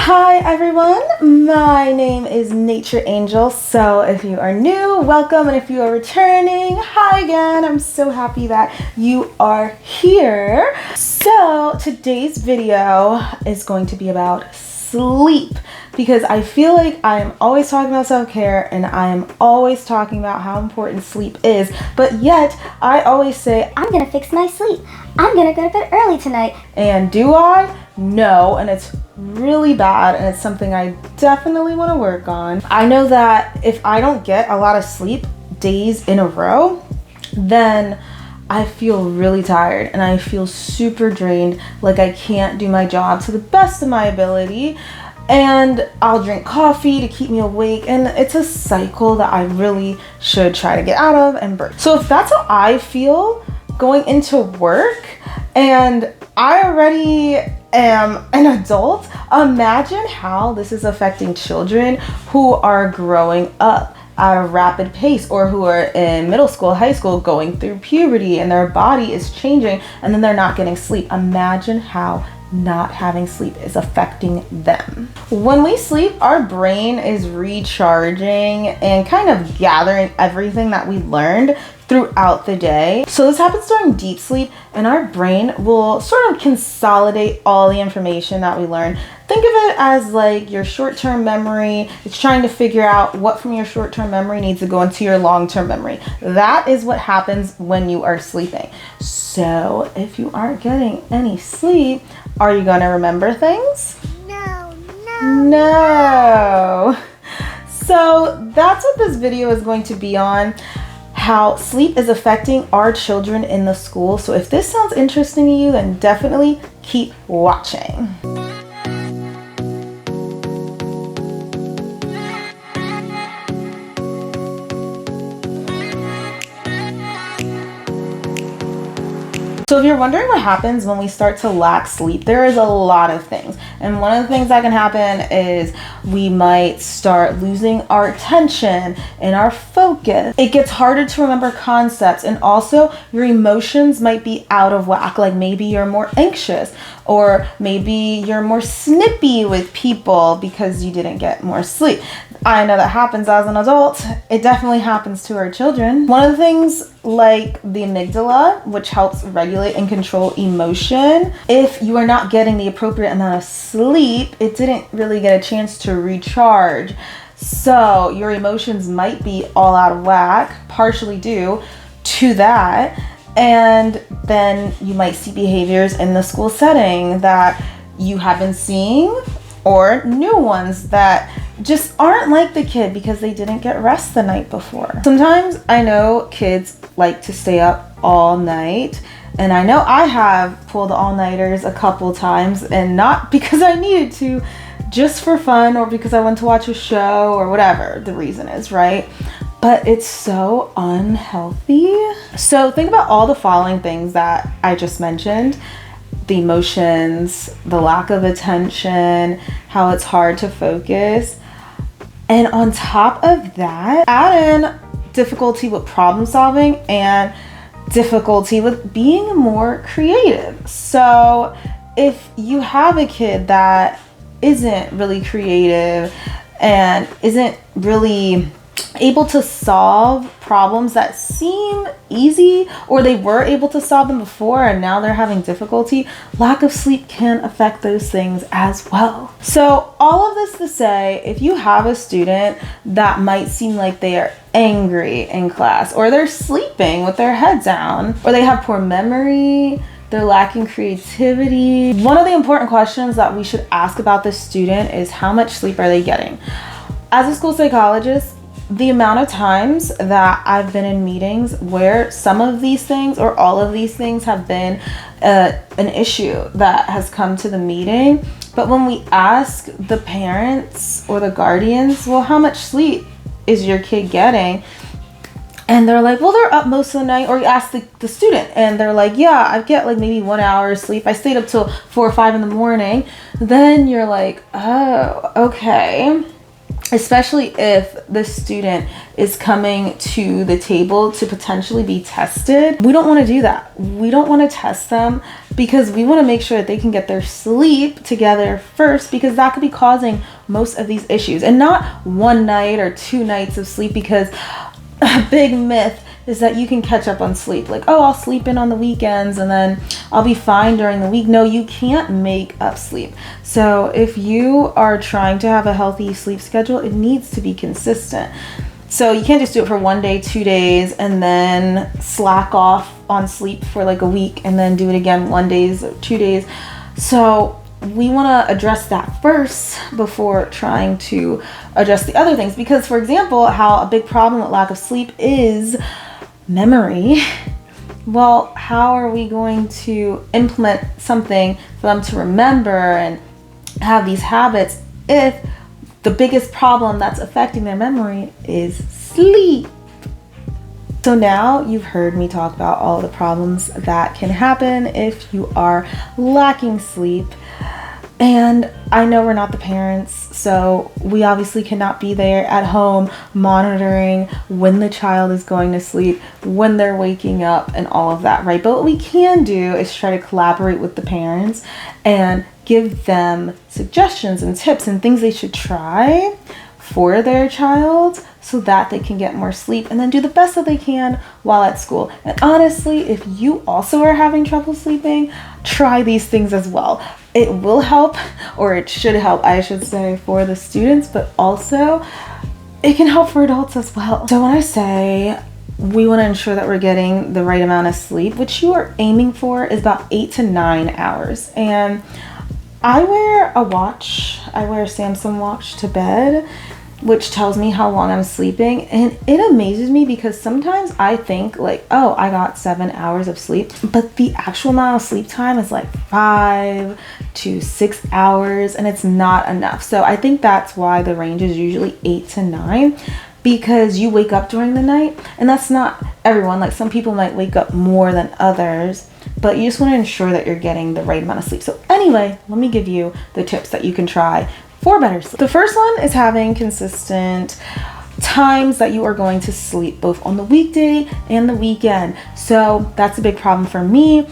Hi everyone, my name is Nature Angel. So if you are new, welcome, and if you are returning, hi again. I'm so happy that you are here. So today's video is going to be about sleep, because I feel like I am always talking about self-care and I am always talking about how important sleep is, but yet I always say I'm gonna fix my sleep, I'm gonna go to bed early tonight. And do I? No, and it's really bad, and it's something I definitely want to work on. I know that if I don't get a lot of sleep days in a row, then I feel really tired and I feel super drained, like I can't do my job to the best of my ability, and I'll drink coffee to keep me awake, and it's a cycle that I really should try to get out of and break. So if that's how I feel going into work, and I already am an adult, imagine how this is affecting children who are growing up at a rapid pace, or who are in middle school, high school, going through puberty, and their body is changing, and then they're not getting sleep. Imagine how not having sleep is affecting them. When we sleep, our brain is recharging and kind of gathering everything that we learned throughout the day. So this happens during deep sleep, and our brain will sort of consolidate all the information that we learned. Think of it as like your short-term memory. It's trying to figure out what from your short-term memory needs to go into your long-term memory. That is what happens when you are sleeping. So if you aren't getting any sleep, are you going to remember things? No. So that's what this video is going to be on, how sleep is affecting our children in the school. So if this sounds interesting to you, then definitely keep watching. So if you're wondering what happens when we start to lack sleep, there is a lot of things. And one of the things that can happen is we might start losing our attention and our focus. It gets harder to remember concepts, and also your emotions might be out of whack. Like maybe you're more anxious, or maybe you're more snippy with people because you didn't get more sleep. I know that happens as an adult. It definitely happens to our children. One of the things, like the amygdala, which helps regulate and control emotion, if you are not getting the appropriate amount of sleep, it didn't really get a chance to recharge. So your emotions might be all out of whack, partially due to that. And then you might see behaviors in the school setting that you have been seeing, or new ones that just aren't like the kid because they didn't get rest the night before. Sometimes I know kids like to stay up all night, and I know I have pulled all-nighters a couple times, and not because I needed to, just for fun, or because I went to watch a show, or whatever the reason is, right? But it's so unhealthy. So think about all the following things that I just mentioned: the emotions, the lack of attention, how it's hard to focus. And on top of that, add in difficulty with problem solving and difficulty with being more creative. So if you have a kid that isn't really creative and isn't really able to solve problems that seem easy, or they were able to solve them before and now they're having difficulty, lack of sleep can affect those things as well. So all of this to say, if you have a student that might seem like they are angry in class, or they're sleeping with their head down, or they have poor memory, they're lacking creativity, one of the important questions that we should ask about this student is, how much sleep are they getting? As a school psychologist, the amount of times that I've been in meetings where some of these things or all of these things have been an issue that has come to the meeting, but when we ask the parents or the guardians, well, how much sleep is your kid getting? And they're like, well, they're up most of the night. Or you ask the student, and they're like, yeah, I get like maybe 1 hour of sleep. I stayed up till 4 or 5 in the morning. Then you're like, oh, okay. Especially if the student is coming to the table to potentially be tested. We don't want to do that. We don't want to test them because we want to make sure that they can get their sleep together first, because that could be causing most of these issues, and not one night or 2 nights of sleep, because a big myth is that you can catch up on sleep. Like, oh, I'll sleep in on the weekends and then I'll be fine during the week. No, you can't make up sleep. So if you are trying to have a healthy sleep schedule, it needs to be consistent. So you can't just do it for 1 day, 2 days, and then slack off on sleep for like a week and then do it again 1 day, 2 days. So we want to address that first before trying to address the other things. Because, for example, how a big problem with lack of sleep is memory. Well, how are we going to implement something for them to remember and have these habits if the biggest problem that's affecting their memory is sleep? So now you've heard me talk about all the problems that can happen if you are lacking sleep. And I know we're not the parents, so we obviously cannot be there at home monitoring when the child is going to sleep, when they're waking up, and all of that, right? But what we can do is try to collaborate with the parents and give them suggestions and tips and things they should try for their child so that they can get more sleep and then do the best that they can while at school. And honestly, if you also are having trouble sleeping, try these things as well. It will help, or it should help, I should say, for the students, but also it can help for adults as well. So when I say we want to ensure that we're getting the right amount of sleep, which you are aiming for is about 8 to 9 hours. And I wear a watch. I wear a Samsung watch to bed, which tells me how long I'm sleeping. And it amazes me because sometimes I think like, oh, I got 7 hours of sleep, but the actual amount of sleep time is like 5 to 6 hours, and it's not enough. So I think that's why the range is usually 8 to 9, because you wake up during the night, and that's not everyone. Like, some people might wake up more than others, but you just want to ensure that you're getting the right amount of sleep. So anyway, let me give you the tips that you can try for better sleep. The first one is having consistent times that you are going to sleep, both on the weekday and the weekend. So that's a big problem for me.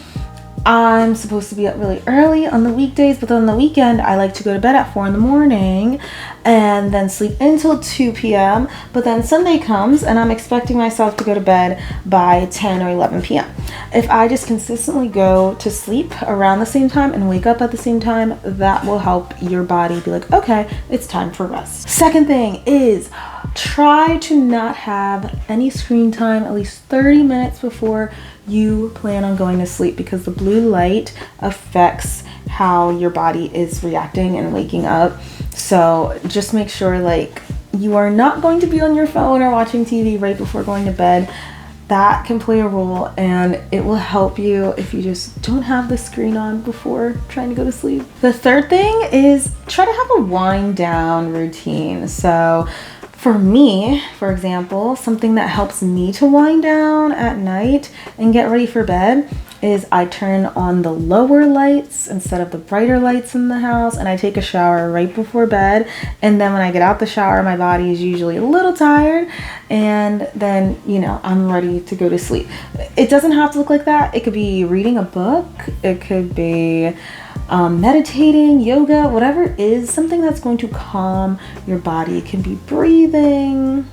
I'm supposed to be up really early on the weekdays, but then on the weekend, I like to go to bed at 4 in the morning and then sleep until 2 p.m. But then Sunday comes and I'm expecting myself to go to bed by 10 or 11 p.m. If I just consistently go to sleep around the same time and wake up at the same time, that will help your body be like, okay, it's time for rest. Second thing is try to not have any screen time at least 30 minutes before you plan on going to sleep, because the blue light affects how your body is reacting and waking up. So just make sure like you are not going to be on your phone or watching TV right before going to bed. That can play a role, and it will help you if you just don't have the screen on before trying to go to sleep. The third thing is try to have a wind down routine. So for me, for example, something that helps me to wind down at night and get ready for bed is I turn on the lower lights instead of the brighter lights in the house, and I take a shower right before bed. And then when I get out the shower, my body is usually a little tired, and then, you know, I'm ready to go to sleep. It doesn't have to look like that. It could be reading a book. It could be meditating, yoga, whatever it is, something that's going to calm your body. It can be breathing,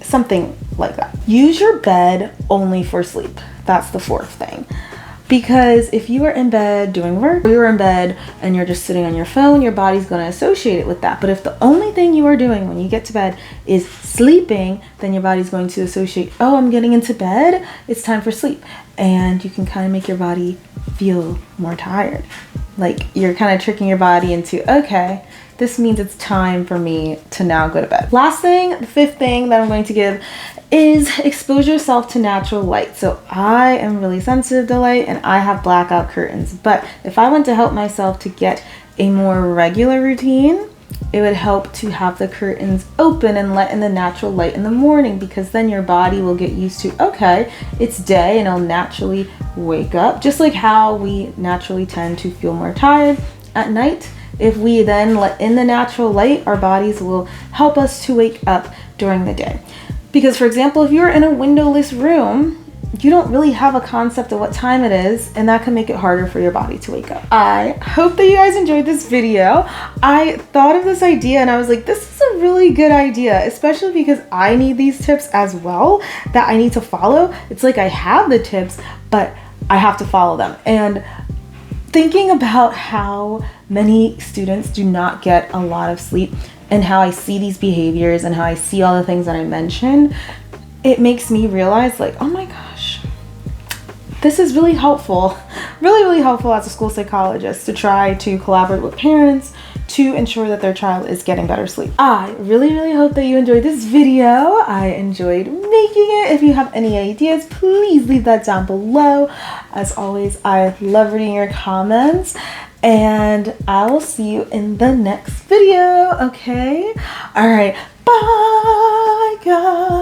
something like that. Use your bed only for sleep. That's the fourth thing. Because if you are in bed doing work, or you're in bed and you're just sitting on your phone, your body's going to associate it with that. But if the only thing you are doing when you get to bed is sleeping, then your body's going to associate, oh, I'm getting into bed, it's time for sleep. And you can kind of make your body feel more tired. Like you're kind of tricking your body into, okay, this means it's time for me to now go to bed. Last thing, the fifth thing that I'm going to give is expose yourself to natural light. So I am really sensitive to light and I have blackout curtains. But if I want to help myself to get a more regular routine, it would help to have the curtains open and let in the natural light in the morning, because then your body will get used to, okay, it's day, and it'll naturally wake up. Just like how we naturally tend to feel more tired at night, if we then let in the natural light, our bodies will help us to wake up during the day. Because, for example, if you're in a windowless room, you don't really have a concept of what time it is, and that can make it harder for your body to wake up. I hope that you guys enjoyed this video. I thought of this idea and I was like, this is a really good idea, especially because I need these tips as well that I need to follow. It's like I have the tips, but I have to follow them. And thinking about how many students do not get a lot of sleep and how I see these behaviors and how I see all the things that I mentioned, it makes me realize like, oh my gosh, this is really helpful, really helpful as a school psychologist to try to collaborate with parents to ensure that their child is getting better sleep. I really hope that you enjoyed this video. I enjoyed making it. If you have any ideas, please leave that down below. As always, I love reading your comments, and I will see you in the next video, okay? All right, bye guys.